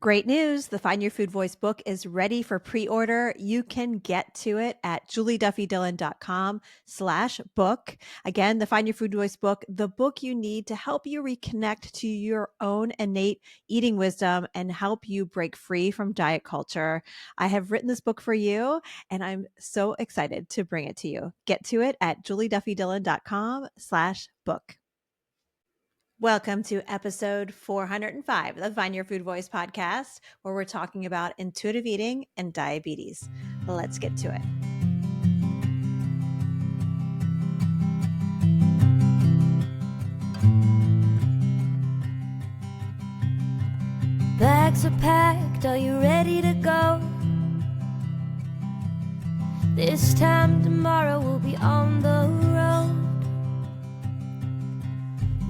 Great news. The Find Your Food Voice book is ready for pre-order. You can get to it at julieduffydillon.com/book. Again, the Find Your Food Voice book, the book you need to help you reconnect to your own innate eating wisdom and help you break free from diet culture. I have written this book for you and I'm so excited to bring it to you. Get to it at julieduffydillon.com/book. Welcome to episode 405 of the Find Your Food Voice podcast, where we're talking about intuitive eating and diabetes. Let's get to it. Bags are packed, are you ready to go? This time tomorrow we'll be on the road,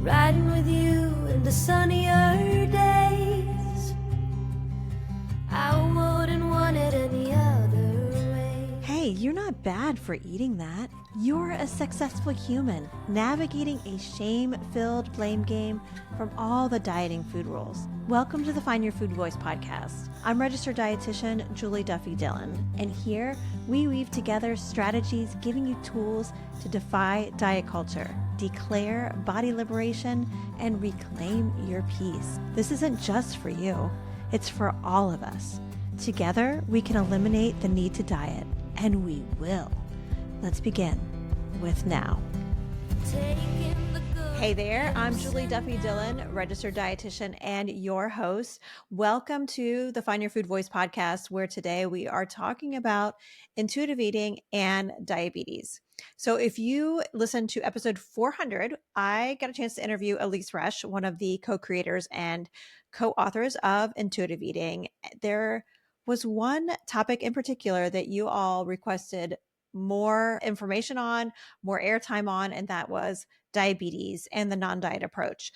riding with you in the sunnier days. I wouldn't want it any other way. Hey, you're not bad for eating that. You're a successful human navigating a shame-filled blame game from all the dieting food rules. Welcome to the Find Your Food Voice podcast. I'm registered dietitian Julie Duffy Dillon, and here we weave together strategies giving you tools to defy diet culture, declare body liberation, and reclaim your peace. This isn't just for you, it's for all of us. Together, we can eliminate the need to diet, and we will. Let's begin with now. Hey there, I'm Julie Duffy Dillon, registered dietitian and your host. Welcome to the Find Your Food Voice podcast, where today we are talking about intuitive eating and diabetes. So if you listen to episode 400, I got a chance to interview Elyse Resch, one of the co-creators and co-authors of Intuitive Eating. There was one topic in particular that you all requested more information on, more airtime on, and that was diabetes and the non-diet approach.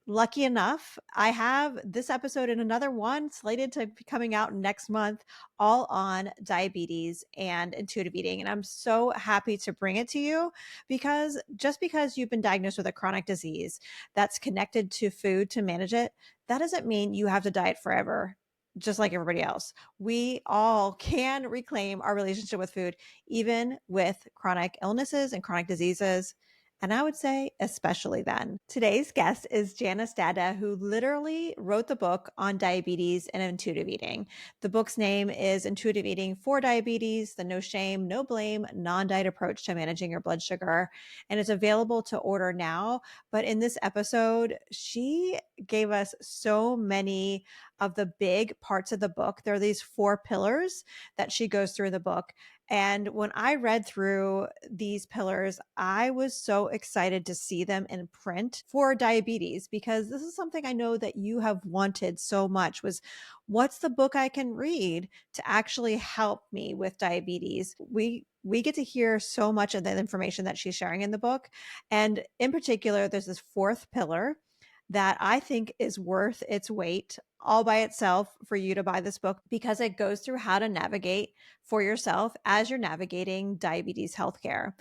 Lucky enough, I have this episode and another one slated to be coming out next month, all on diabetes and intuitive eating. And I'm so happy to bring it to you because just because you've been diagnosed with a chronic disease that's connected to food to manage it, that doesn't mean you have to diet forever. Just like everybody else, we all can reclaim our relationship with food, even with chronic illnesses and chronic diseases. And I would say, especially then. Today's guest is Janice Dada, who literally wrote the book on diabetes and intuitive eating. The book's name is Intuitive Eating for Diabetes, the No Shame, No Blame, Non-Diet Approach to Managing Your Blood Sugar. And it's available to order now. But in this episode, she gave us so many of the big parts of the book. There are these 4 pillars that she goes through in the book. And when I read through these pillars, I was so excited to see them in print for diabetes, because this is something I know that you have wanted so much, was what's the book I can read to actually help me with diabetes? We get to hear so much of the information that she's sharing in the book. And in particular, there's this 4th pillar that I think is worth its weight all by itself for you to buy this book, because it goes through how to navigate for yourself as you're navigating diabetes healthcare.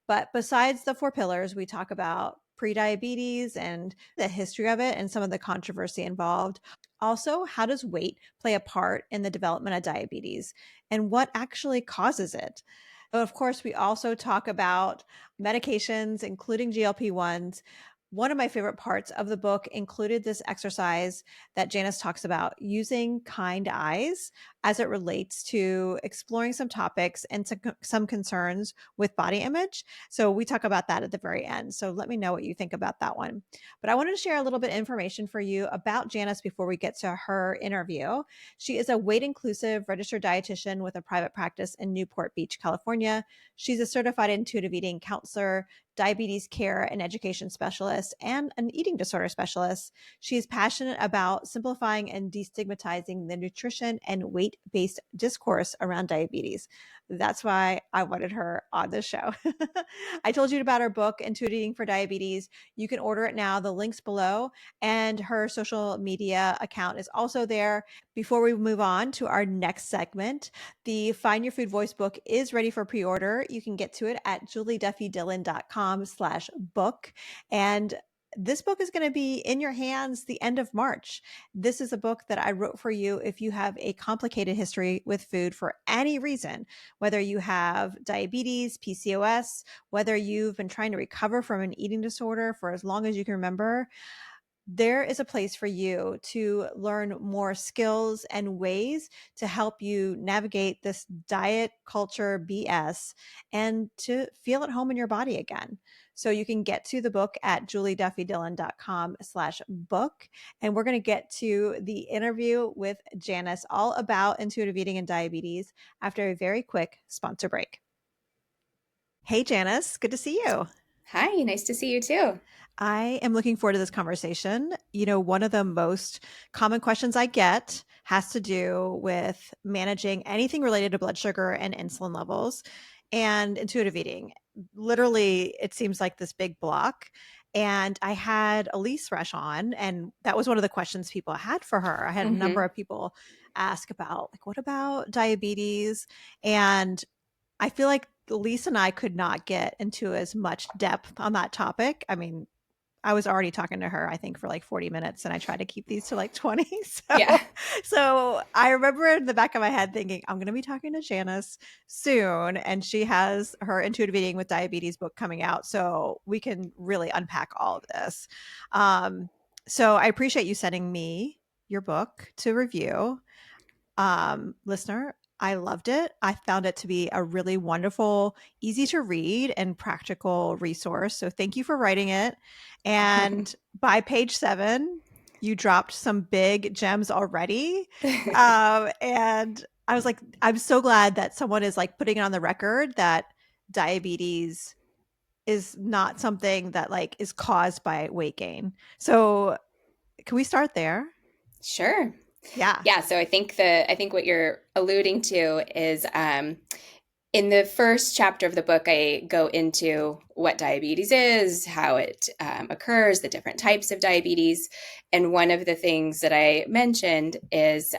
But besides the 4 pillars, we talk about prediabetes and the history of it and some of the controversy involved. Also, how does weight play a part in the development of diabetes and what actually causes it? Of course, we also talk about medications, including GLP-1s. One of my favorite parts of the book included this exercise that Janice talks about, using kind eyes as it relates to exploring some topics and some concerns with body image. So we talk about that at the very end. So let me know what you think about that one. But I wanted to share a little bit of information for you about Janice before we get to her interview. She is a weight inclusive registered dietitian with a private practice in Newport Beach, California. She's a certified intuitive eating counselor, diabetes care and education specialist, and an eating disorder specialist. She is passionate about simplifying and destigmatizing the nutrition and weight-based discourse around diabetes. That's why I wanted her on the show. I told you about her book, Intuitive Eating for Diabetes. You can order it now. The link's below, and her social media account is also there. Before we move on to our next segment, the Find Your Food Voice book is ready for pre-order. You can get to it at julieduffydillon.com/book. And this book is going to be in your hands the end of March. This is a book that I wrote for you if you have a complicated history with food for any reason, whether you have diabetes, PCOS, whether you've been trying to recover from an eating disorder for as long as you can remember. There is a place for you to learn more skills and ways to help you navigate this diet culture BS and to feel at home in your body again. So you can get to the book at julieduffydillon.com/book. And we're going to get to the interview with Janice all about intuitive eating and diabetes after a very quick sponsor break. Hey, Janice, good to see you. Hi, nice to see you too. I am looking forward to this conversation. You know, one of the most common questions I get has to do with managing anything related to blood sugar and insulin levels and intuitive eating. Literally, it seems like this big block. And I had Elise Resch on, and that was one of the questions people had for her. I had a number of people ask about, like, what about diabetes? And I feel like Elise and I could not get into as much depth on that topic. I mean, I was already talking to her, I think, for like 40 minutes, and I tried to keep these to like 20. So I remember in the back of my head thinking, I'm going to be talking to Janice soon, and she has her Intuitive Eating with Diabetes book coming out, so we can really unpack all of this. So I appreciate you sending me your book to review. Listener, I loved it. I found it to be a really wonderful, easy to read and practical resource. So thank you for writing it. And by page 7, you dropped some big gems already. And I was like, I'm so glad that someone is like putting it on the record that diabetes is not something that like is caused by weight gain. So can we start there? Sure. Yeah. So I think what you're alluding to is in the first chapter of the book, I go into what diabetes is, how it occurs, the different types of diabetes. And one of the things that I mentioned is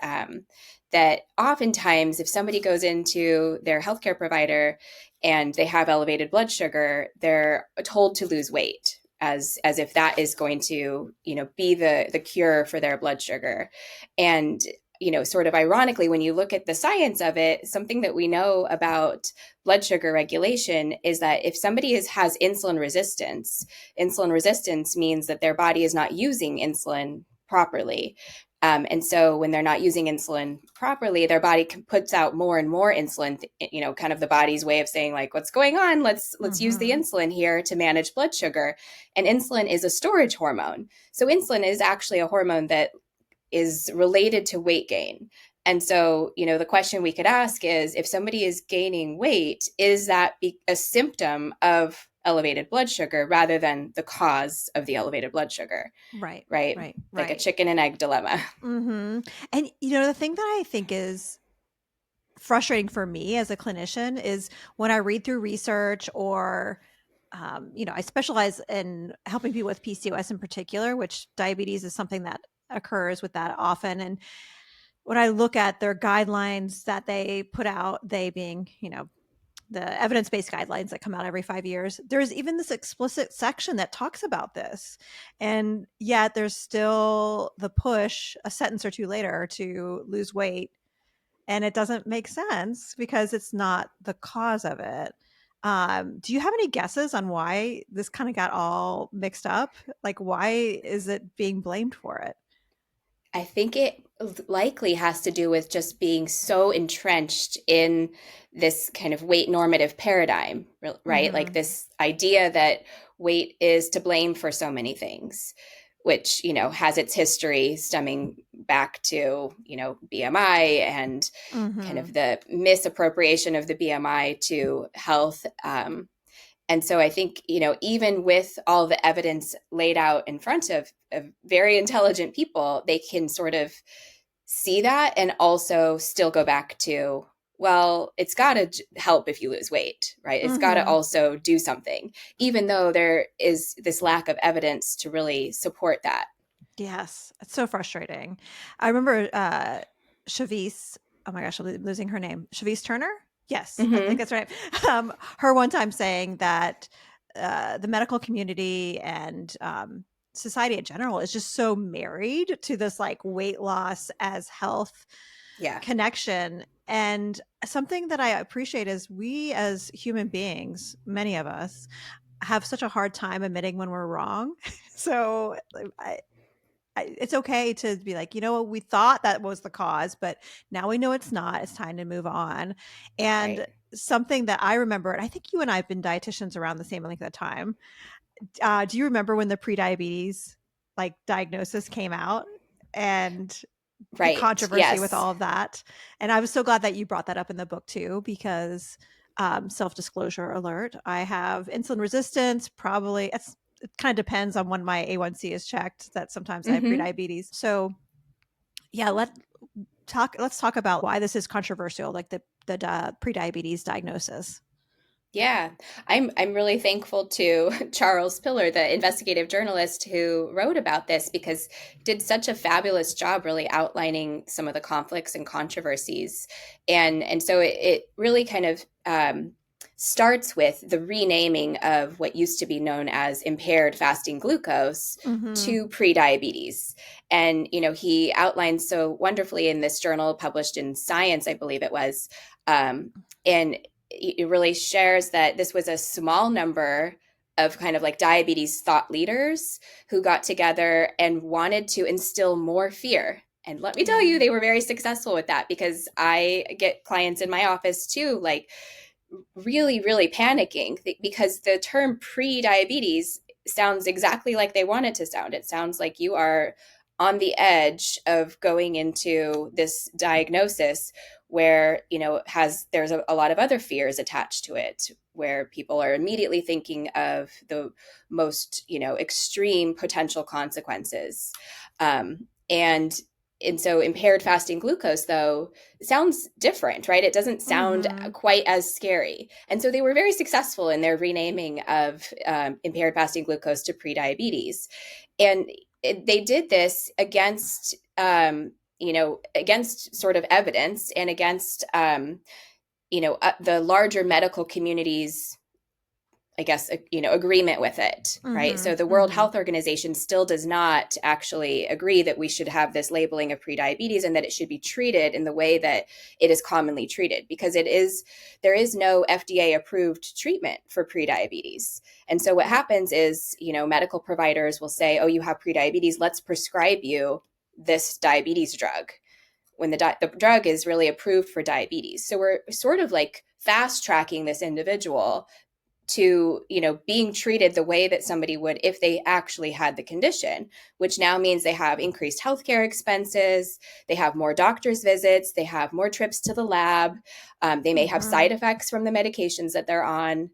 that oftentimes if somebody goes into their healthcare provider and they have elevated blood sugar, they're told to lose weight, as if that is going to, be the cure for their blood sugar. And, sort of ironically, when you look at the science of it, something that we know about blood sugar regulation is that if somebody has insulin resistance means that their body is not using insulin properly. And so when they're not using insulin properly, their body puts out more and more insulin, kind of the body's way of saying like, what's going on? Let's use the insulin here to manage blood sugar. And insulin is a storage hormone. So insulin is actually a hormone that is related to weight gain. And so, the question we could ask is, if somebody is gaining weight, is that a symptom of elevated blood sugar rather than the cause of the elevated blood sugar? Right. Like a chicken and egg dilemma. And, the thing that I think is frustrating for me as a clinician is when I read through research or, I specialize in helping people with PCOS in particular, which diabetes is something that occurs with that often. And when I look at their guidelines that they put out, they being, the evidence-based guidelines that come out every 5 years, there's even this explicit section that talks about this. And yet there's still the push a sentence or two later to lose weight. And it doesn't make sense because it's not the cause of it. Do you have any guesses on why this kind of got all mixed up? Like, why is it being blamed for it? I think it likely has to do with just being so entrenched in this kind of weight normative paradigm, right? Like this idea that weight is to blame for so many things, which, has its history stemming back to, BMI and kind of the misappropriation of the BMI to health. And so I think, even with all the evidence laid out in front of very intelligent people, they can sort of see that and also still go back to, well, it's got to help if you lose weight, right? It's got to also do something, even though there is this lack of evidence to really support that. Yes, it's so frustrating. I remember Shavis, oh my gosh, I'm losing her name. Shavis Turner? Yes, I think that's right. Her one time saying that the medical community and society in general is just so married to this like weight loss as health Yeah. connection. And something that I appreciate is we as human beings, many of us, have such a hard time admitting when we're wrong. So it's okay to be like, you know what, we thought that was the cause, but now we know it's not. It's time to move on. And Right. something that I remember, and I think you and I have been dietitians around the same length of time. Do you remember when the prediabetes like diagnosis came out and the Right. controversy with Yes. all of that? And I was so glad that you brought that up in the book too, because self-disclosure alert, I have insulin resistance. Probably it kind of depends on when my A1C is checked, that sometimes I have Hmm. prediabetes. So yeah, let's talk about why this is controversial, like the prediabetes diagnosis. Yeah, I'm really thankful to Charles Piller, the investigative journalist who wrote about this, because he did such a fabulous job really outlining some of the conflicts and controversies, and so it really kind of starts with the renaming of what used to be known as impaired fasting glucose Mm-hmm. to prediabetes. And he outlined so wonderfully in this journal published in Science, I believe it was, and it really shares that this was a small number of kind of like diabetes thought leaders who got together and wanted to instill more fear. And let me tell Yeah. you, they were very successful with that, because I get clients in my office too, like really, really panicking because the term pre-diabetes sounds exactly like they want it to sound. It sounds like you are on the edge of going into this diagnosis where there's a lot of other fears attached to it, where people are immediately thinking of the most extreme potential consequences. And so impaired fasting glucose, though, sounds different, right? It doesn't sound Mm-hmm. quite as scary. And so they were very successful in their renaming of impaired fasting glucose to prediabetes. And they did this against sort of evidence, and against the larger medical community's, I guess, agreement with it, right? Mm-hmm. So the World Mm-hmm. Health Organization still does not actually agree that we should have this labeling of prediabetes, and that it should be treated in the way that it is commonly treated, because there is no FDA approved treatment for prediabetes. And so what happens is, medical providers will say, oh, you have prediabetes, let's prescribe you this diabetes drug, when the drug is really approved for diabetes. So we're sort of like fast tracking this individual to being treated the way that somebody would if they actually had the condition, which now means they have increased healthcare expenses, they have more doctor's visits, they have more trips to the lab, they may have Mm-hmm. side effects from the medications that they're on.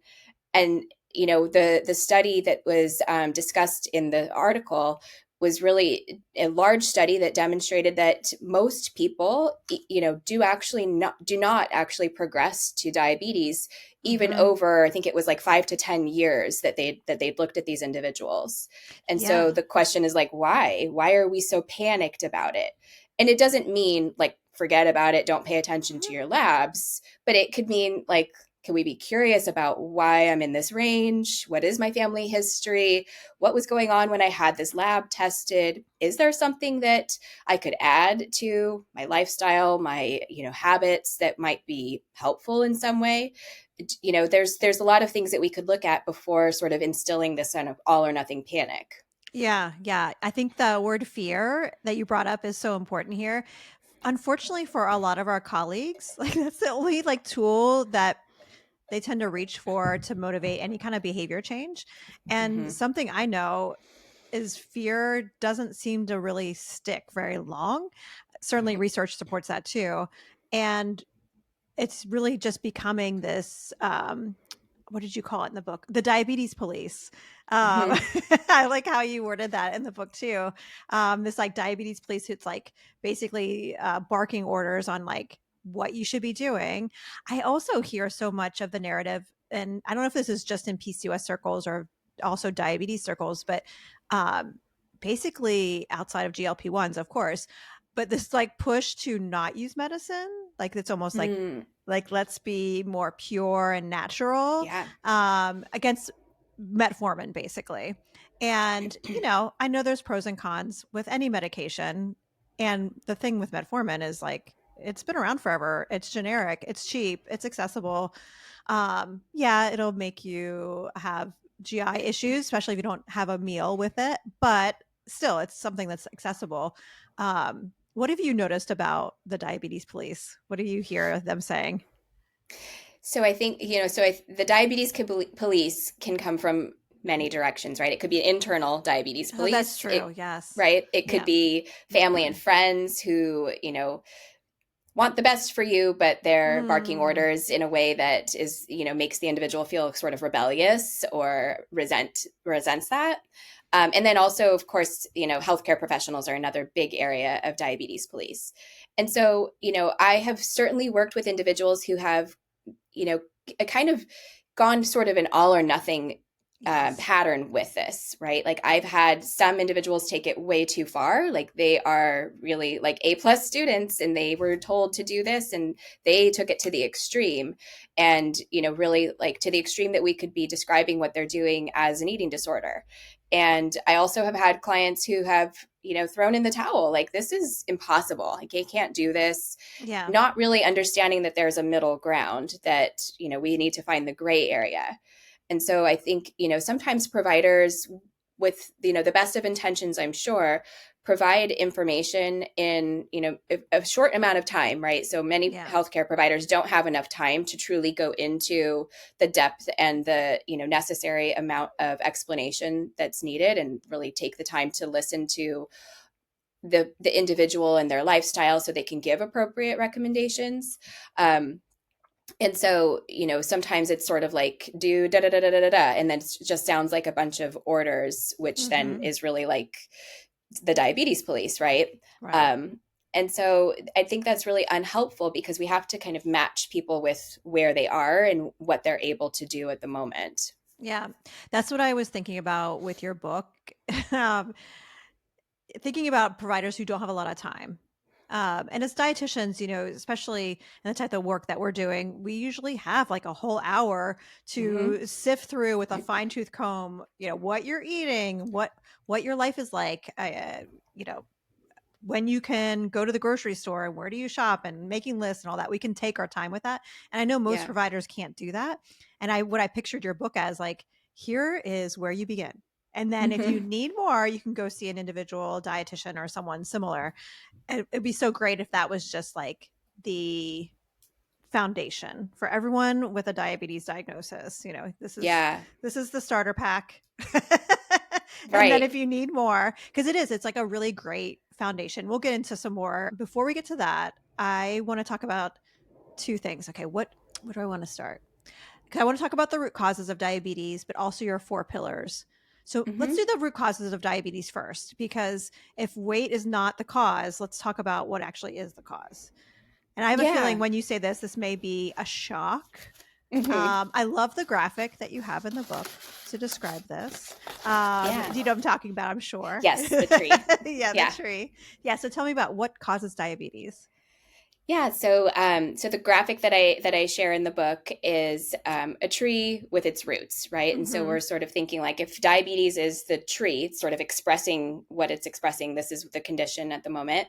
And the study that was discussed in the article was really a large study that demonstrated that most people do not actually progress to diabetes, even Mm-hmm. over, I think it was like 5 to 10 years that they'd looked at these individuals. And so Yeah. the question is like, why are we so panicked about it? And it doesn't mean like forget about it, don't pay attention to your labs, but it could mean like, can we be curious about why I'm in this range? What is my family history? What was going on when I had this lab tested? Is there something that I could add to my lifestyle, my habits that might be helpful in some way? There's a lot of things that we could look at before sort of instilling this kind of all or nothing panic. Yeah, yeah. I think the word fear that you brought up is so important here. Unfortunately, for a lot of our colleagues, like that's the only like tool that they tend to reach for to motivate any kind of behavior change. And Mm-hmm. something I know is fear doesn't seem to really stick very long. Certainly Right. research supports that too. And it's really just becoming this what did you call it in the book? The diabetes police. Mm-hmm. I like how you worded that in the book too. This like diabetes police who's like basically barking orders on like what you should be doing. I also hear so much of the narrative, and I don't know if this is just in PCOS circles or also diabetes circles, but um, basically outside of GLP-1s, of course, but this like push to not use medicine, like it's almost Mm, like let's be more pure and natural yeah. against metformin basically. And, I know there's pros and cons with any medication. And the thing with metformin is like, it's been around forever. It's generic, it's cheap, it's accessible. Yeah, it'll make you have GI issues, especially if you don't have a meal with it, but still, it's something that's accessible. What have you noticed about the diabetes police? What do you hear them saying? So I think, the diabetes police can come from many directions, right? It could be internal diabetes Oh, that's police, true. Yes. right? It could Yeah. be family and friends who, want the best for you, but they're barking Mm, orders in a way that is, makes the individual feel sort of rebellious or resents that. And then also, of course, healthcare professionals are another big area of diabetes police. And so, I have certainly worked with individuals who have, a kind of gone sort of an all or nothing yes. pattern with this, right? Like I've had some individuals take it way too far. Like they are really like A+ students and they were told to do this and they took it to the extreme and, really like to the extreme that we could be describing what they're doing as an eating disorder. And I also have had clients who have, thrown in the towel, like this is impossible. Like I can't do this, Yeah. not really understanding that there's a middle ground, that, we need to find the gray area. And so I think, sometimes providers with, the best of intentions, I'm sure, provide information in, a short amount of time, right? So many Yeah. healthcare providers don't have enough time to truly go into the depth and the, necessary amount of explanation that's needed and really take the time to listen to the individual and their lifestyle so they can give appropriate recommendations. And so, sometimes it's sort of like do da da da da da da, and then it just sounds like a bunch of orders, which then Mm-hmm. is really like the diabetes police, right? Right. Um, and so I think that's really unhelpful because we have to kind of match people with where they are and what they're able to do at the moment. Yeah. That's what I was thinking about with your book. um, Thinking about providers who don't have a lot of time. And as dietitians, especially in the type of work that we're doing, we usually have like a whole hour Mm-hmm. to sift through with a fine tooth comb, what you're eating, what your life is like, you know, when you can go to the grocery store and where do you shop and making lists and all that. We can take our time with that. And I know most Yeah. providers can't do that. And what I pictured your book as like, here is where you begin. And then if you Mm-hmm. need more, you can go see an individual dietitian or someone similar. And it'd be so great if that was just like the foundation for everyone with a diabetes diagnosis. Yeah. This is the starter pack. And then Right. if you need more, because it's like a really great foundation. We'll get into some more. Before we get to that, I want to talk about two things. Okay, what do I want to start? Because I want to talk about the root causes of diabetes, but also your four pillars. So let's Mm-hmm. do the root causes of diabetes first, because if weight is not the cause, let's talk about what actually is the cause. And I have a feeling Yeah. when you say this may be a shock. Mm-hmm. I love the graphic that you have in the book to describe this. Yeah. You know what I'm talking about, I'm sure. Yes, the tree. Yeah, the Yeah. tree. Yeah. So tell me about what causes diabetes. Yeah, so the graphic that I share in the book is a tree with its roots, right? And so Mm-hmm. we're sort of thinking like if diabetes is the tree, it's sort of expressing what it's expressing. This is the condition at the moment.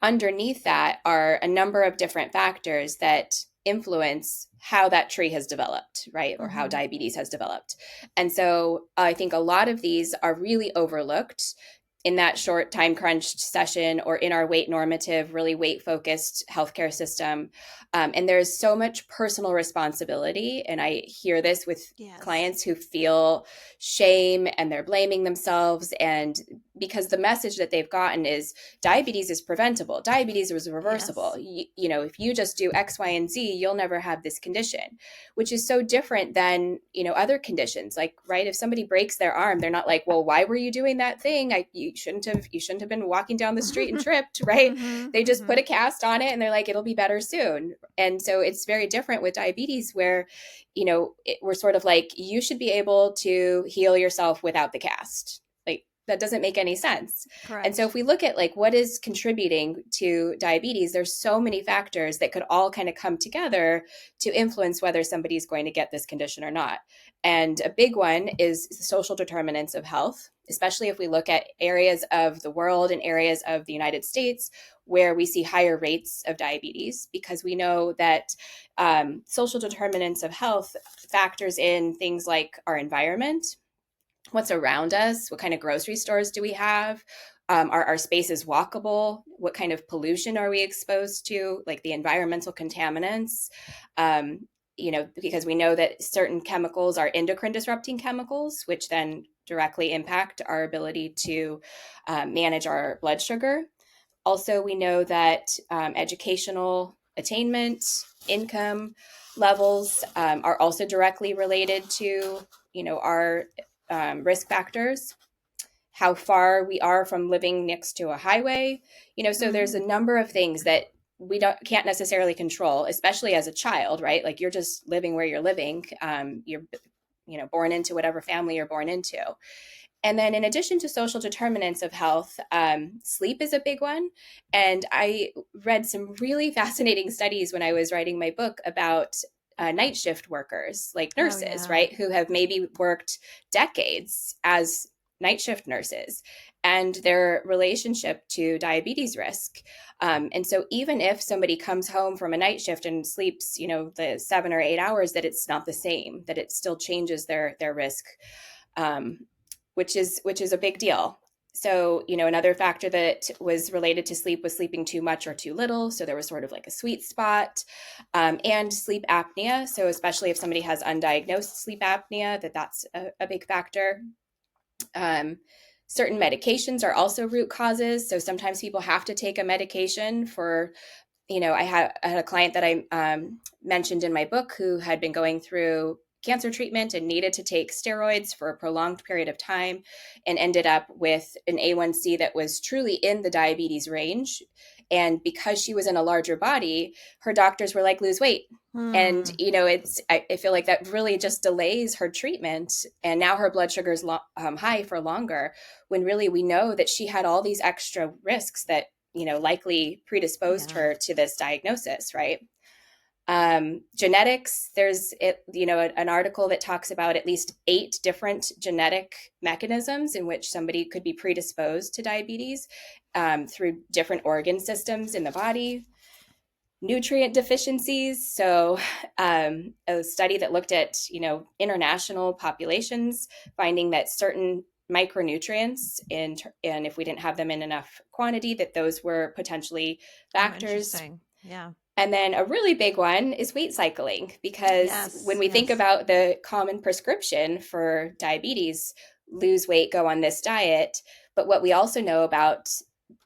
Underneath that are a number of different factors that influence how that tree has developed, right? Or how Mm-hmm. diabetes has developed. And so I think a lot of these are really overlooked in that short time crunched session or in our weight normative, really weight focused healthcare system. And there's so much personal responsibility. And I hear this with Yes. clients who feel shame and they're blaming themselves. And because the message that they've gotten is diabetes is preventable, diabetes is reversible. Yes. If you just do X, Y, and Z, you'll never have this condition, which is so different than, other conditions. Like, right, if somebody breaks their arm, they're not like, well, why were you doing that thing? You shouldn't have been walking down the street and tripped, right? Mm-hmm. They just Mm-hmm. put a cast on it and they're like, it'll be better soon. And so it's very different with diabetes where, we're sort of like, you should be able to heal yourself without the cast. Like, that doesn't make any sense. And so if Correct. we look at like what is contributing to diabetes, there's so many factors that could all kind of come together to influence whether somebody's going to get this condition or not. And a big one is social determinants of health. especially if we look at areas of the world and areas of the United States where we see higher rates of diabetes, because we know that social determinants of health factors in things like our environment, what's around us, what kind of grocery stores do we have, are our spaces walkable, what kind of pollution are we exposed to, like the environmental contaminants, because we know that certain chemicals are endocrine disrupting chemicals, which then directly impact our ability to manage our blood sugar. Also, we know that educational attainment, income levels are also directly related to, our risk factors, how far we are from living next to a highway, so there's a number of things that we can't necessarily control, especially as a child, right? Like you're just living where you're living. You're, born into whatever family you're born into. And then in addition to social determinants of health, sleep is a big one. And I read some really fascinating studies when I was writing my book about night shift workers, like nurses, right, who have maybe worked decades as night shift nurses, and their relationship to diabetes risk. And so even if somebody comes home from a night shift and sleeps, the 7 or 8 hours, that it's not the same, that it still changes their risk, which is a big deal. So, another factor that was related to sleep was sleeping too much or too little. So there was sort of like a sweet spot, and sleep apnea. So especially if somebody has undiagnosed sleep apnea, that's a big factor. Certain medications are also root causes. So sometimes people have to take a medication for, I had a client that I mentioned in my book who had been going through cancer treatment and needed to take steroids for a prolonged period of time, and ended up with an A1C that was truly in the diabetes range. And because she was in a larger body, her doctors were like, lose weight. And, I feel like that really just delays her treatment. And now her blood sugar is high for longer, when really we know that she had all these extra risks that, likely predisposed her to this diagnosis, right? Genetics, there's an article that talks about at least 8 different genetic mechanisms in which somebody could be predisposed to diabetes through different organ systems in the body. Nutrient deficiencies. So a study that looked at, international populations, finding that certain micronutrients, and if we didn't have them in enough quantity, that those were potentially factors. Yeah. And then a really big one is weight cycling, because when we think about the common prescription for diabetes, lose weight, go on this diet. But what we also know about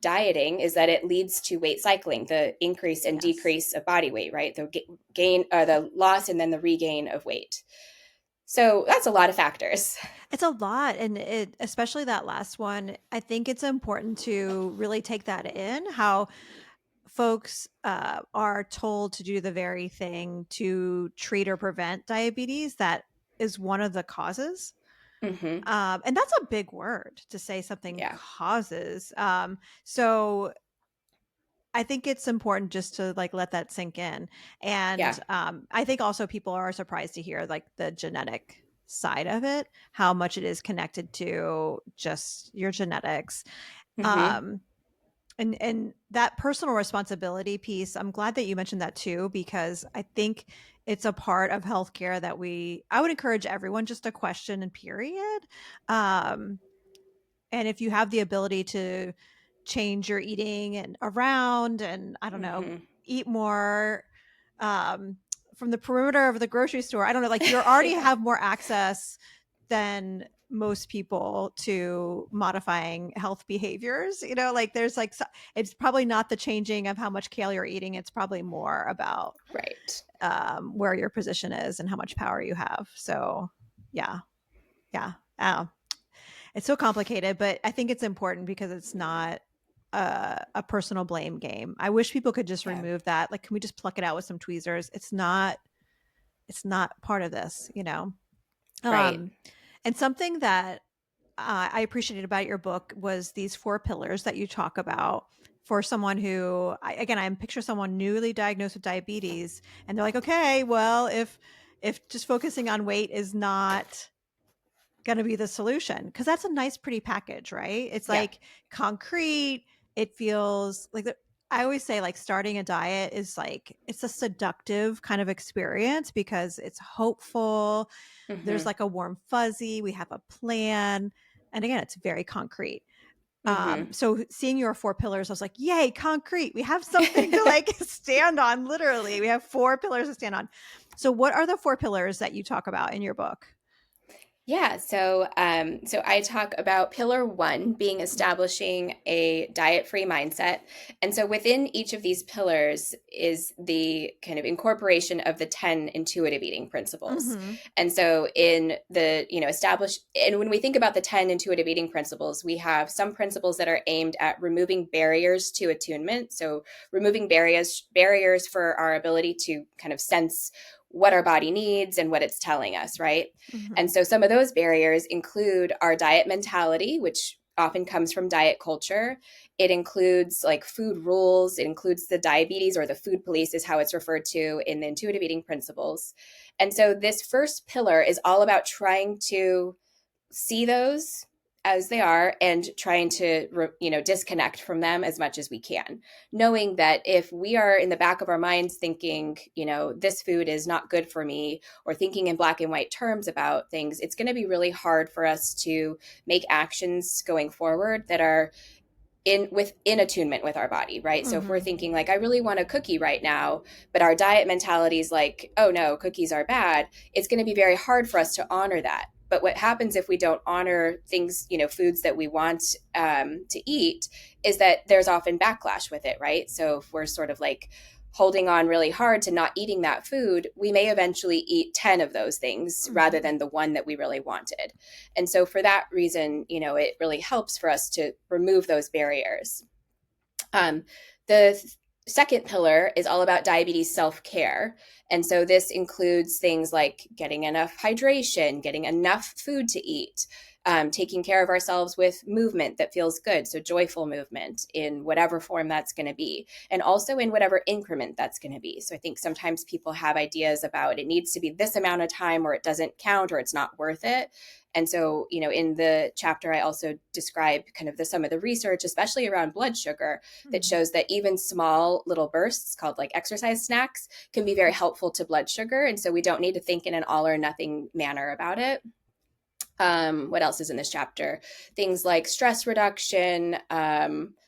dieting is that it leads to weight cycling, the increase and decrease of body weight, right? The gain or the loss and then the regain of weight. So that's a lot of factors. It's a lot. And especially that last one, I think it's important to really take that in, how folks are told to do the very thing to treat or prevent diabetes that is one of the causes. Mm-hmm. And that's a big word to say, something causes. So I think it's important just to let that sink in. And I think also people are surprised to hear the genetic side of it, how much it is connected to just your genetics. Mm-hmm. And that personal responsibility piece, I'm glad that you mentioned that too, because I think it's a part of healthcare that I would encourage everyone just to question, and period. And if you have the ability to change your eating and around, and I don't know, eat more from the perimeter of the grocery store, I don't know, you already have more access than most people to modifying health behaviors, there's it's probably not the changing of how much kale you're eating. It's probably more about where your position is and how much power you have. So yeah. It's so complicated, but I think it's important because it's not a personal blame game. I wish people could just remove that. Can we just pluck it out with some tweezers? It's not part of this, Right. And something that I appreciated about your book was these 4 pillars that you talk about for someone who, I picture someone newly diagnosed with diabetes, and they're like, okay, well, if just focusing on weight is not going to be the solution, because that's a nice pretty package, right? It's Yeah. like concrete. It feels like I always say, like, starting a diet is like, it's a seductive kind of experience because it's hopeful. There's Hmm. like a warm fuzzy, we have a plan, and again, it's very concrete. Hmm. So seeing your 4 pillars, I was like, yay, concrete. We have something to like stand on. Literally, we have 4 pillars to stand on. So what are the 4 pillars that you talk about in your book? Yeah, so I talk about pillar one being establishing a diet-free mindset. And so within each of these pillars is the kind of incorporation of the 10 intuitive eating principles. Mm-hmm. And so in the, establish and when we think about the 10 intuitive eating principles, we have some principles that are aimed at removing barriers to attunement. So removing barriers for our ability to kind of sense what our body needs and what it's telling us, right? Mm-hmm. And so some of those barriers include our diet mentality, which often comes from diet culture. It includes like food rules, it includes the diabetes or the food police, is how it's referred to in the intuitive eating principles. And so this first pillar is all about trying to see those as they are and trying to disconnect from them as much as we can, knowing that if we are in the back of our minds thinking, this food is not good for me, or thinking in black and white terms about things, it's going to be really hard for us to make actions going forward that are in attunement with our body, right? So if we're Mm-hmm. thinking like, I really want a cookie right now, but our diet mentality is like, oh no, cookies are bad, it's going to be very hard for us to honor that. But what happens if we don't honor things, foods that we want to eat, is that there's often backlash with it, right? So if we're sort of like holding on really hard to not eating that food, we may eventually eat 10 of those things rather Mm-hmm. than the one that we really wanted. And so for that reason, it really helps for us to remove those barriers. The second pillar is all about diabetes self-care. And so this includes things like getting enough hydration, getting enough food to eat, taking care of ourselves with movement that feels good. So joyful movement in whatever form that's going to be, and also in whatever increment that's going to be. So I think sometimes people have ideas about it needs to be this amount of time or it doesn't count or it's not worth it. And so, in the chapter, I also describe kind of some of the research, especially around blood sugar, that Mm-hmm. shows that even small little bursts called like exercise snacks can be very helpful to blood sugar. And so we don't need to think in an all or nothing manner about it. What else is in this chapter? Things like stress reduction,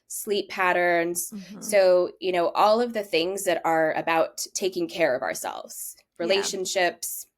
sleep patterns. Mm-hmm. So, all of the things that are about taking care of ourselves, Yeah. relationships,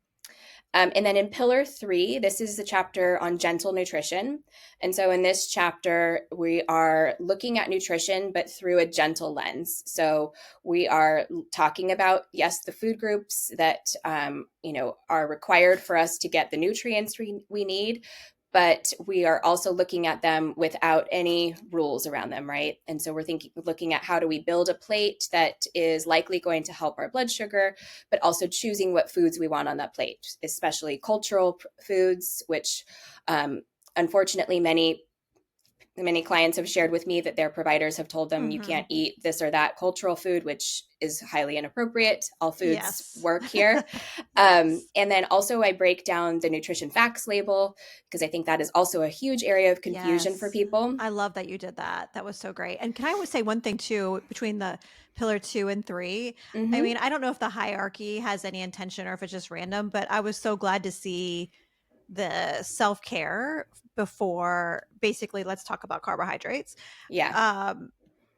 and then in pillar three, this is the chapter on gentle nutrition. And so in this chapter, we are looking at nutrition, but through a gentle lens. So we are talking about, yes, the food groups that, are required for us to get the nutrients we need, but we are also looking at them without any rules around them, right? And so we're looking at how do we build a plate that is likely going to help our blood sugar, but also choosing what foods we want on that plate, especially cultural foods, which unfortunately many clients have shared with me that their providers have told them you Mm-hmm. can't eat this or that cultural food, which is highly inappropriate. All foods Yes. work here. Yes. And then also I break down the nutrition facts label, because I think that is also a huge area of confusion for Yes. people. I love that you did that. That was so great. And can I always say one thing too, between the pillar 2 and 3? I Hmm. mean, I don't know if the hierarchy has any intention or if it's just random, but I was so glad to see the self-care before, basically, let's talk about carbohydrates. Yeah. Um,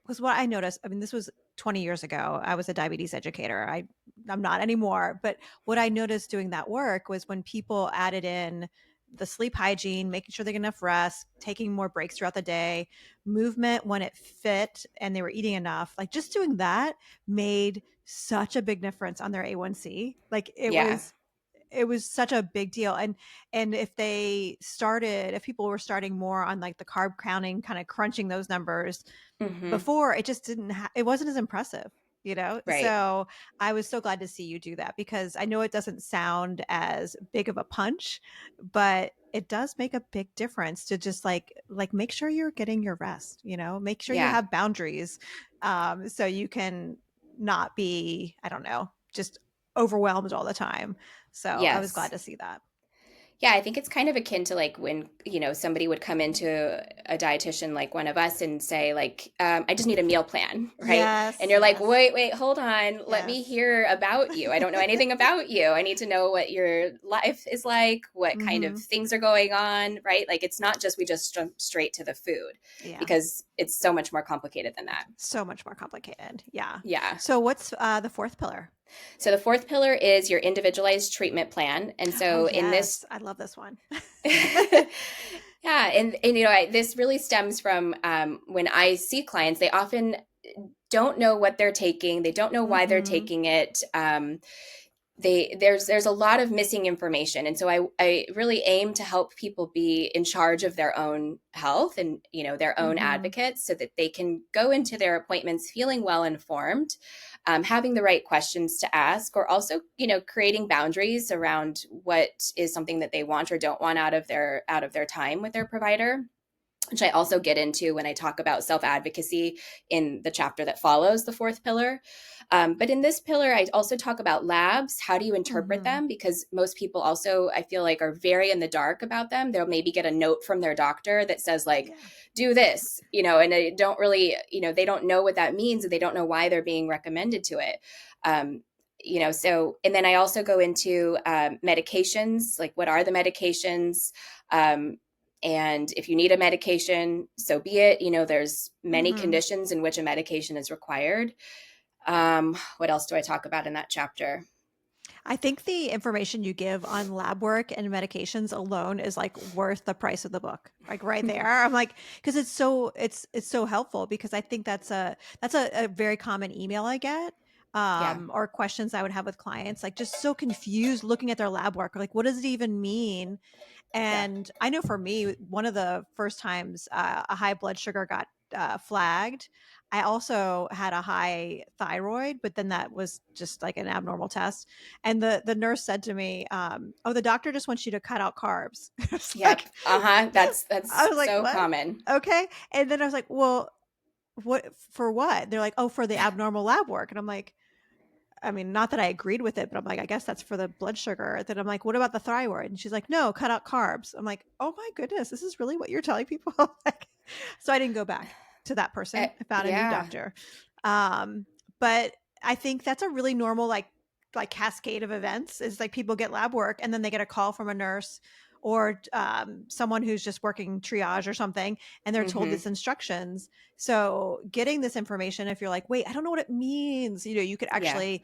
because what I noticed, I mean, this was 20 years ago. I was a diabetes educator. I'm not anymore. But what I noticed doing that work was when people added in the sleep hygiene, making sure they get enough rest, taking more breaks throughout the day, movement when it fit, and they were eating enough, like just doing that made such a big difference on their A1C. Like Yeah. it was such a big deal. And if people were starting more on like the carb counting, kind of crunching those numbers Hmm. before, it just it wasn't as impressive, Right. so I was so glad to see you do that, because I know it doesn't sound as big of a punch, but it does make a big difference to just like make sure you're getting your rest, make sure you Yeah. have boundaries, so you can not be, I don't know, just overwhelmed all the time. So I was glad Yes. to see that. Yeah, I think it's kind of akin to like when, somebody would come into a dietitian like one of us and say like, I just need a meal plan, right? And Yes, you're like, yes, wait, hold on. Let me yes. hear about you. I don't know anything about you. I need to know what your life is like, what kind of Mm-hmm. things are going on, right? Like it's not just we just jump straight to the food Yeah. because it's so much more complicated than that. So much more complicated. Yeah. Yeah. So what's the fourth pillar? So the fourth pillar is your individualized treatment plan. And Oh so in this yes, I love this one. Yeah, and this really stems from when I see clients, they often don't know what they're taking. They don't know why they're Mm-hmm. taking it. There's a lot of missing information, and so I really aim to help people be in charge of their own health and their own Mm-hmm. advocates, so that they can go into their appointments feeling well informed, having the right questions to ask, or also creating boundaries around what is something that they want or don't want out of their time with their provider, which I also get into when I talk about self advocacy in the chapter that follows the fourth pillar. But in this pillar, I also talk about labs. How do you interpret Mm-hmm. them? Because most people also, I feel like, are very in the dark about them. They'll maybe get a note from their doctor that says, like, Yeah. do this, and they don't really, they don't know what that means, and they don't know why they're being recommended to it. So, and then I also go into medications, like what are the medications? And if you need a medication, so be it. There's many Mm-hmm. conditions in which a medication is required. What else do I talk about in that chapter? I think the information you give on lab work and medications alone is like worth the price of the book. Like right there. I'm like, because it's so helpful because I think that's a very common email I get. Yeah, Or questions I would have with clients, like just so confused looking at their lab work. Like, what does it even mean? yeah. And I know for me, one of the first times a high blood sugar got flagged, I also had a high thyroid, but then that was just like an abnormal test. And the nurse said to me, "Oh, the doctor just wants you to cut out carbs." It's Yep. like, Uh-huh. That's I that's was like, so "What? common. Okay." And then I was like, "Well, what for? What?" They're like, "Oh, for the abnormal lab work." And I'm like, I mean, not that I agreed with it, but I'm like, I guess that's for the blood sugar. Then I'm like, what about the thyroid? And she's like, no, cut out carbs. I'm like, oh my goodness, this is really what you're telling people. Like, so I didn't go back to that person. I found a new Yeah. doctor. Um, but I think that's a really normal like cascade of events. Is like people get lab work and then they get a call from a nurse or someone who's just working triage or something, and they're told Mm-hmm. this instructions. So getting this information, if you're like, wait, I don't know what it means, you could Yeah. actually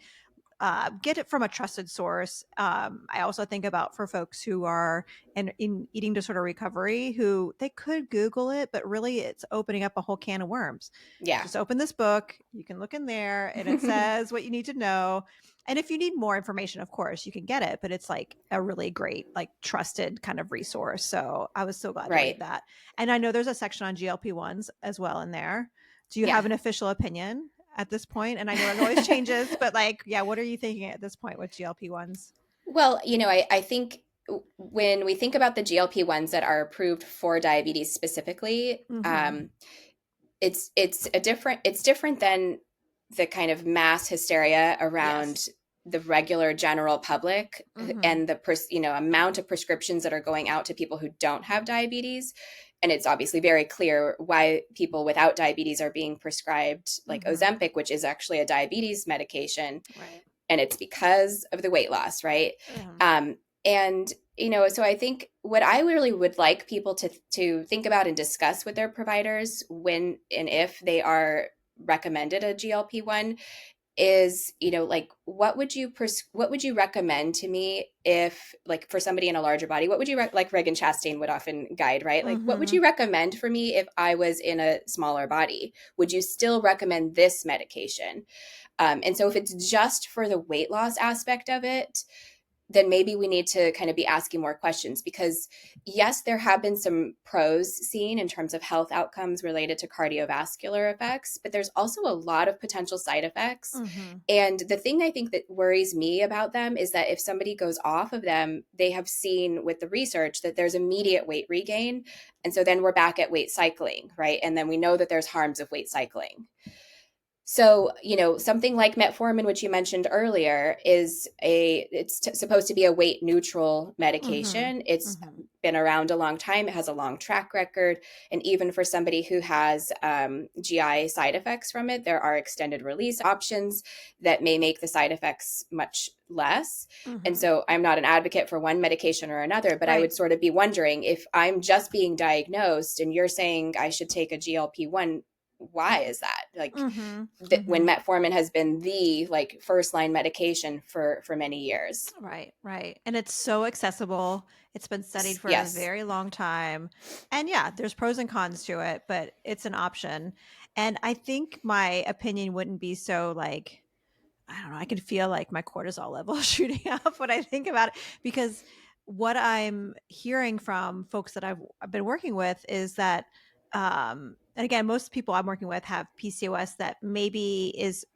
get it from a trusted source. I also think about for folks who are in eating disorder recovery, who they could Google it, but really it's opening up a whole can of worms. Yeah. Just open this book, you can look in there, and it says what you need to know. And if you need more information, of course, you can get it, but it's like a really great, like trusted kind of resource. So I was so glad to read Right. that. And I know there's a section on GLP-1s as well in there. Do you Yeah. have an official opinion at this point? And I know it always changes, but like, yeah, what are you thinking at this point with GLP-1s? Well, I think when we think about the GLP-1s that are approved for diabetes specifically, Mm-hmm. it's different than the kind of mass hysteria around Yes. the regular general public, Mm-hmm. and the amount of prescriptions that are going out to people who don't have diabetes. And it's obviously very clear why people without diabetes are being prescribed like Mm-hmm. Ozempic, which is actually a diabetes medication, Right. and it's because of the weight loss, right? Mm-hmm. And so I think what I really would like people to think about and discuss with their providers when and if they are recommended a GLP-1 is, like what would you recommend to me if, like, for somebody in a larger body, what would you like Regan Chastain would often guide, right? Like, what would Mm-hmm. you recommend for me if I was in a smaller body? Would you still recommend this medication? And so if it's just for the weight loss aspect of it, then maybe we need to kind of be asking more questions, because yes, there have been some pros seen in terms of health outcomes related to cardiovascular effects, but there's also a lot of potential side effects. Mm-hmm. And the thing I think that worries me about them is that if somebody goes off of them, they have seen with the research that there's immediate weight regain. And so then we're back at weight cycling, right? And then we know that there's harms of weight cycling. So, something like metformin, which you mentioned earlier, supposed to be a weight neutral Mm-hmm. medication. It's Mm-hmm. been around a long time. It has a long track record. And even for somebody who has GI side effects from it, there are extended release options that may make the side effects much less. And Mm-hmm. so I'm not an advocate for one medication or another, but I Right. would sort of be wondering, if I'm just being diagnosed and you're saying I should take a GLP-1, why is that? Like, Mm-hmm. when Mm-hmm. metformin has been the like first line medication for many years. Right, right. And it's so accessible. It's been studied for a Yes. very long time. And yeah, there's pros and cons to it, but it's an option. And I think my opinion wouldn't be so like, I don't know, I can feel like my cortisol level shooting up when I think about it, because what I'm hearing from folks that I've been working with is that, and again, most people I'm working with have PCOS that maybe is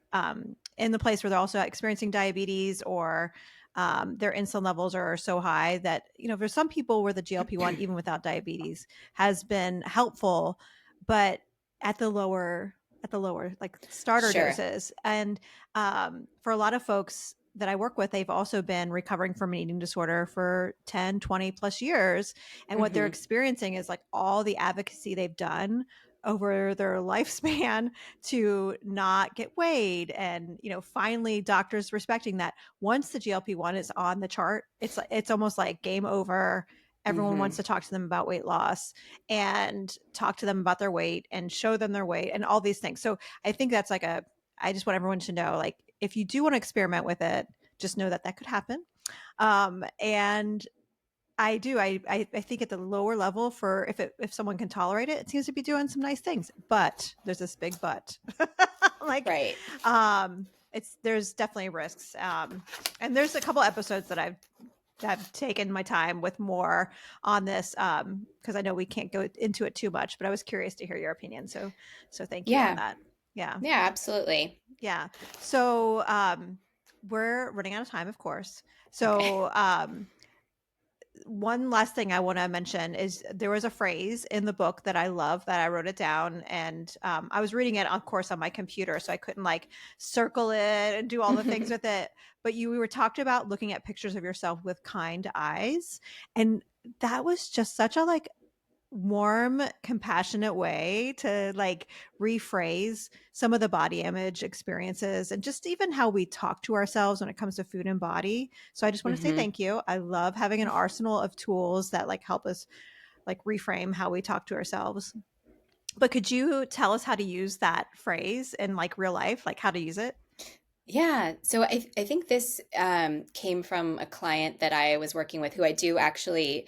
in the place where they're also experiencing diabetes, or their insulin levels are so high that, for some people where the GLP-1, even without diabetes, has been helpful, but at the lower like starter Sure. doses. And for a lot of folks that I work with, they've also been recovering from an eating disorder for 10, 20 plus years. And what they're Hmm. experiencing is like all the advocacy they've done over their lifespan to not get weighed, and finally doctors respecting that once the GLP-1 is on the chart, it's almost like game over. Everyone Hmm. wants to talk to them about weight loss and talk to them about their weight and show them their weight and all these things. So I think that's like I just want everyone to know, like, if you do want to experiment with it, just know that could happen. And I do. I think at the lower level, for if someone can tolerate it, it seems to be doing some nice things. But there's this big but. Like, Right. there's definitely risks. And there's a couple episodes that I've taken my time with more on this, because I know we can't go into it too much, but I was curious to hear your opinion. So thank you on Yeah. that. Yeah. Yeah, absolutely. Yeah. So we're running out of time, of course. Okay. So one last thing I want to mention is there was a phrase in the book that I love, that I wrote it down, and I was reading it, of course, on my computer, so I couldn't like circle it and do all the things with it. But we were talked about looking at pictures of yourself with kind eyes, and that was just such a like warm, compassionate way to like rephrase some of the body image experiences, and just even how we talk to ourselves when it comes to food and body. So I just want to say Hmm. thank you. I love having an arsenal of tools that like help us like reframe how we talk to ourselves. But could you tell us how to use that phrase in like real life, like how to use it? Yeah. So I think this came from a client that I was working with, who I do actually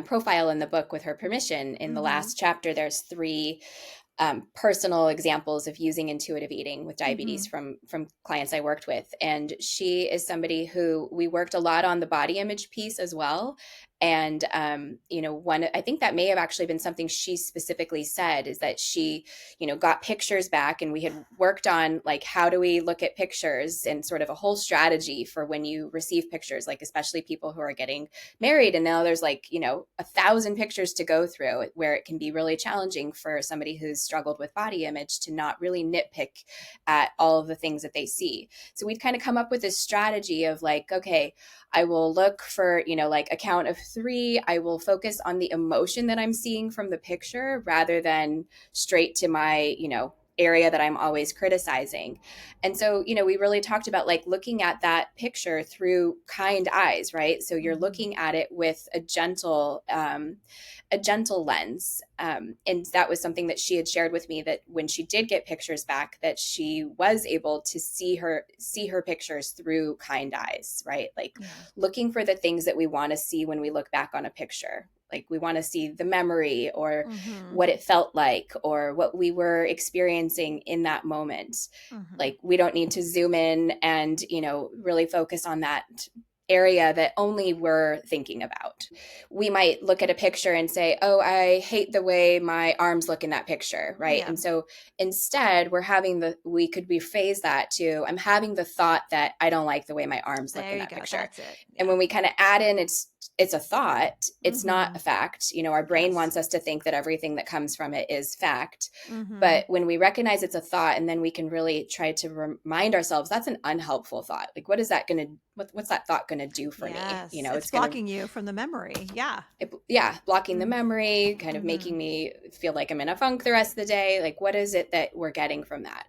profile in the book with her permission. In the Mm-hmm. last chapter, there's three personal examples of using intuitive eating with Mm-hmm. diabetes from clients I worked with. And she is somebody who we worked a lot on the body image piece as well. And one, I think that may have actually been something she specifically said, is that she, got pictures back, and we had worked on like, how do we look at pictures, and sort of a whole strategy for when you receive pictures, like especially people who are getting married, and now there's like 1,000 pictures to go through, where it can be really challenging for somebody who's struggled with body image to not really nitpick at all of the things that they see. So we'd kind of come up with this strategy of like, okay, I will look for like a count of 3. I will focus on the emotion that I'm seeing from the picture, rather than straight to my area that I'm always criticizing. And so, we really talked about like looking at that picture through kind eyes, right? So you're Mm-hmm. looking at it with a gentle lens. And that was something that she had shared with me, that when she did get pictures back, that she was able to see her pictures through kind eyes, right? Like Yeah. looking for the things that we want to see when we look back on a picture. Like we want to see the memory, or Mm-hmm. what it felt like, or what we were experiencing in that moment. Mm-hmm. Like we don't need to zoom in and really focus on that area that only we're thinking about. We might look at a picture and say, oh, I hate the way my arms look in that picture, right? Yeah. And so instead we could rephrase that to, I'm having the thought that I don't like the way my arms look There in you that go. picture. That's it. And Yeah. when we kind of add in, it's it's a thought. It's not a Mhm. fact. Our brain Yes. wants us to think that everything that comes from it is fact. Mhm. But when we recognize it's a thought, and then we can really try to remind ourselves that's an unhelpful thought. Like, what is that going to, what's that thought going to do for me? Yes. It's It's going to, blocking you from the memory. Yeah. yeah, blocking the Mm. memory, kind of Mhm. making me feel like I'm in a funk the rest of the day. Like, what is it that we're getting from that?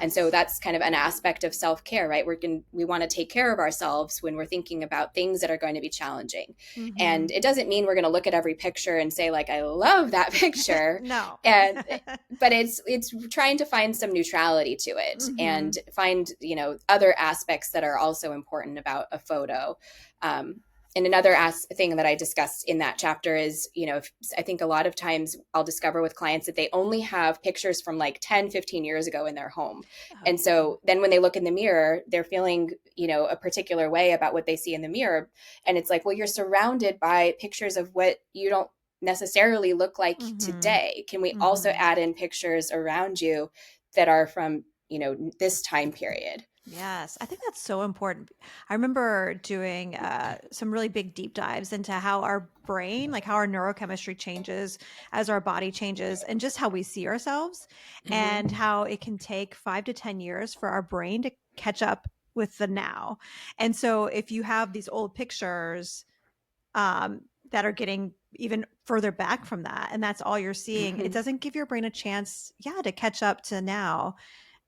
And so Yes. that's kind of an aspect of self-care, right? We want to take care of ourselves when we're thinking about things that are going to be challenging. And Mhm. it doesn't mean we're going to look at every picture and say, like, I love that picture. No. And but it's trying to find some neutrality to it, and Mhm. find, other aspects that are also important about a photo. And another thing that I discussed in that chapter is, I think a lot of times I'll discover with clients that they only have pictures from like 10, 15 years ago in their home. And Oh. so then when they look in the mirror, they're feeling, a particular way about what they see in the mirror. And it's like, well, you're surrounded by pictures of what you don't necessarily look like Mhm. today. Can we also Mhm. add in pictures around you that are from, this time period? Yes, I think that's so important. I remember doing some really big deep dives into how our brain, like how our neurochemistry changes as our body changes, and just how we see ourselves, and Mm-hmm. how it can take 5 to 10 years for our brain to catch up with the now. And so, if you have these old pictures that are getting even further back from that, and that's all you're seeing, it Mm-hmm. doesn't give your brain a chance, yeah, to catch up to now.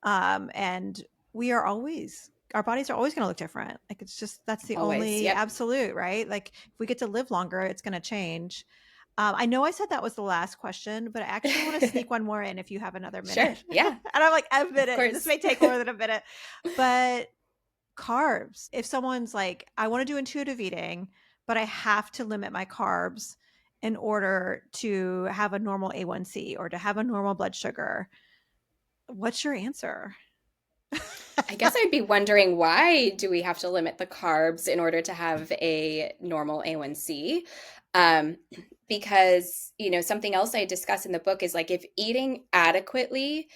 And we are always, our bodies are always going to look different. Like it's just, that's the Always. only Yep. absolute, right? Like if we get to live longer, it's going to change. I know I said that was the last question, but I actually want to sneak one more in if you have another Sure. minute. Yeah. And I'm like, a Of minute. This course. may take more than a minute. But carbs, if someone's like, I want to do intuitive eating, but I have to limit my carbs in order to have a normal A1C or to have a normal blood sugar, what's your answer? I guess I'd be wondering, why do we have to limit the carbs in order to have a normal A1C? Um, because, something else I discuss in the book is like, if eating adequately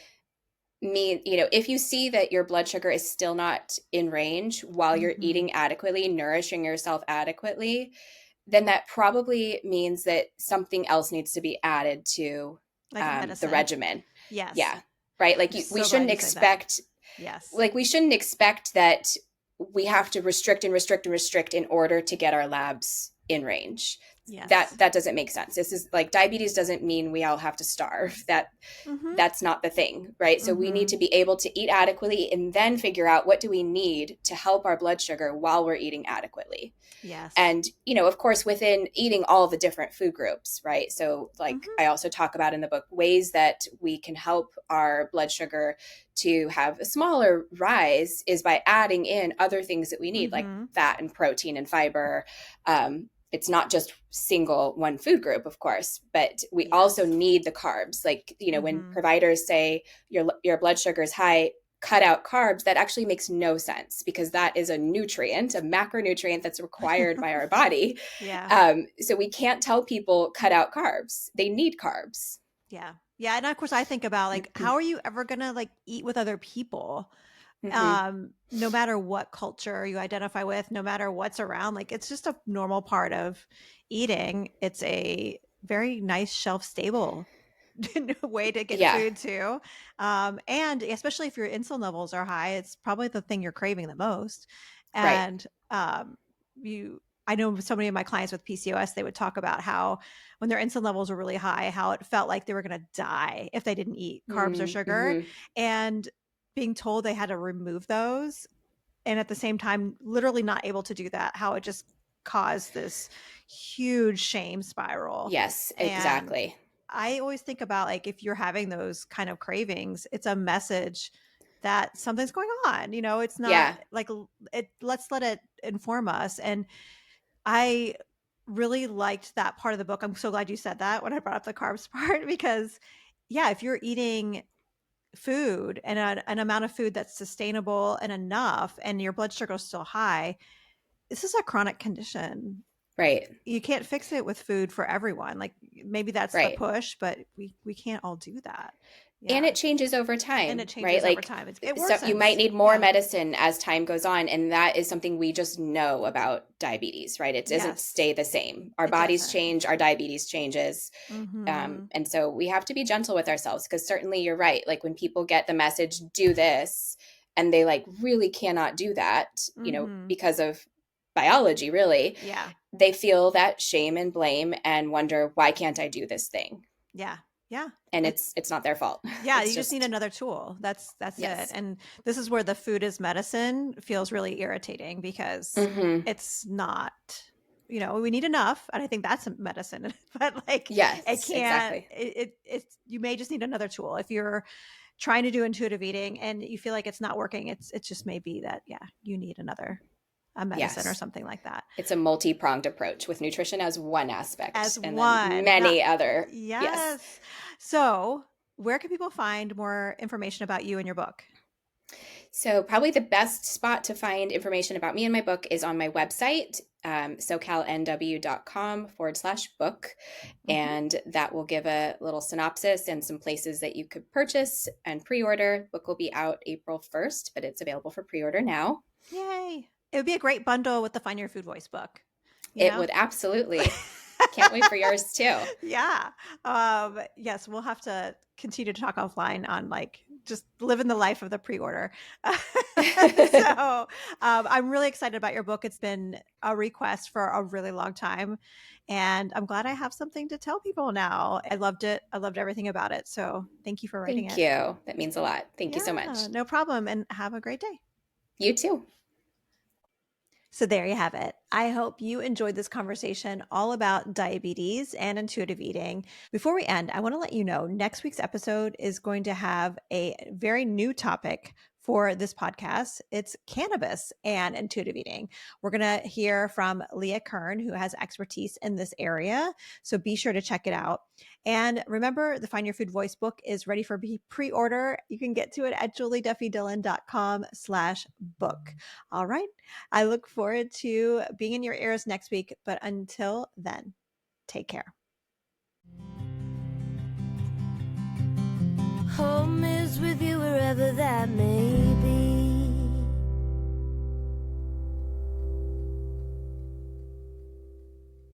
if you see that your blood sugar is still not in range while you're Mhm. eating adequately, nourishing yourself adequately, then that probably means that something else needs to be added to Like a the medicine. regimen. Yes. Yeah. Right. Like, I'm we so glad shouldn't you said that. expect, Yes. that we have to restrict and restrict and restrict in order to get our labs in range. That Yes. that doesn't make sense. This is like, diabetes doesn't mean we all have to starve. Mhm. That's not the thing, right? So we need Mhm. to be able to eat adequately, and then figure out what do we need to help our blood sugar while we're eating adequately. Yes. And, of course, within eating all the different food groups, right? So, like, Mhm. I also talk about in the book ways that we can help our blood sugar to have a smaller rise is by adding in other things that we need, like Mhm. fat and protein and fiber. It's not just single one food group, of course, but we also Yes. need the carbs. Like, when Mhm. providers say your blood sugar is high, cut out carbs, that actually makes no sense, because that is a nutrient, a macronutrient that's required by our body. Yeah. So we can't tell people cut out carbs. They need carbs. Yeah. Yeah, and of course I think about like how are you ever going to like eat with other people? Mm-hmm. No matter what culture you identify with, no matter what's around, like it's just a normal part of eating. It's a very nice shelf stable way to get Yeah, food too. And especially if your insulin levels are high, it's probably the thing you're craving the most. right. And you, I know so many of my clients with PCOS, they would talk about how when their insulin levels were really high, how it felt like they were going to die if they didn't eat carbs or sugar. Mm-hmm. And being told they had to remove those, and at the same time literally not able to do that, how it just caused this huge shame spiral. Yes, And exactly. I always think about like if you're having those kind of cravings, it's a message that something's going on. It's not Yeah. like it, let's let it inform us. And I really liked that part of the book. I'm so glad you said that when I brought up the carbs part, because yeah, if you're eating food and an amount of food that's sustainable and enough, and your blood sugar is still high, this is a chronic condition. Right. You can't fix it with food for everyone. Like maybe that's the Right. push, but we can't all do that. And it changes over time, and it changes right? over Like, time. It so worsens. you might need more Yeah. medicine as time goes on, and that is something we just know about diabetes, right? It doesn't Yes. stay the same. Our It bodies doesn't. change, our diabetes changes. Mhm. And so we have to be gentle with ourselves, because certainly you're right. Like, when people get the message, do this, and they like really cannot do that, Mhm. because of biology, really, Yeah. they feel that shame and blame and wonder, why can't I do this thing? Yeah. Yeah. And it's not their fault. Yeah, It's you just need another tool. That's Yes. it. And this is where the food is medicine feels really irritating, because Mhm. it's not, we need enough, and I think that's a medicine, but like Yes, it can't exactly. it's you may just need another tool. If you're trying to do intuitive eating and you feel like it's not working, it just may be that, yeah, you need a medicine or Yes. something like that. It's a multi-pronged approach, with nutrition as one aspect, As and then one, not many other. Yes. yes. So, where can people find more information about you and your book? So probably the best spot to find information about me and my book is on my website, socalnw.com/book. And that will give a little synopsis and some places that you could purchase and pre-order. Book will be out April 1st, but it's available for pre-order now. Yay. It would be a great bundle with the Find Your Food Voice book. It would absolutely. Can't wait for yours too. Yeah. Yes, we'll have to continue to talk offline on like just living the life of the pre-order. So I'm really excited about your book. It's been a request for a really long time, and I'm glad I have something to tell people now. I loved it. I loved everything about it. So thank you for writing Thank it. you. That means a lot. Thank you so much. No problem. And have a great day. You too. So there you have it. I hope you enjoyed this conversation all about diabetes and intuitive eating. Before we end, I want to let you know next week's episode is going to have a very new topic for this podcast. It's cannabis and intuitive eating. We're going to hear from Leah Kern, who has expertise in this area. So be sure to check it out. And remember, the Find Your Food Voice book is ready for pre-order. You can get to it at julieduffydillon.com/book. All right. I look forward to being in your ears next week. But until then, take care. Home is with you wherever that may be.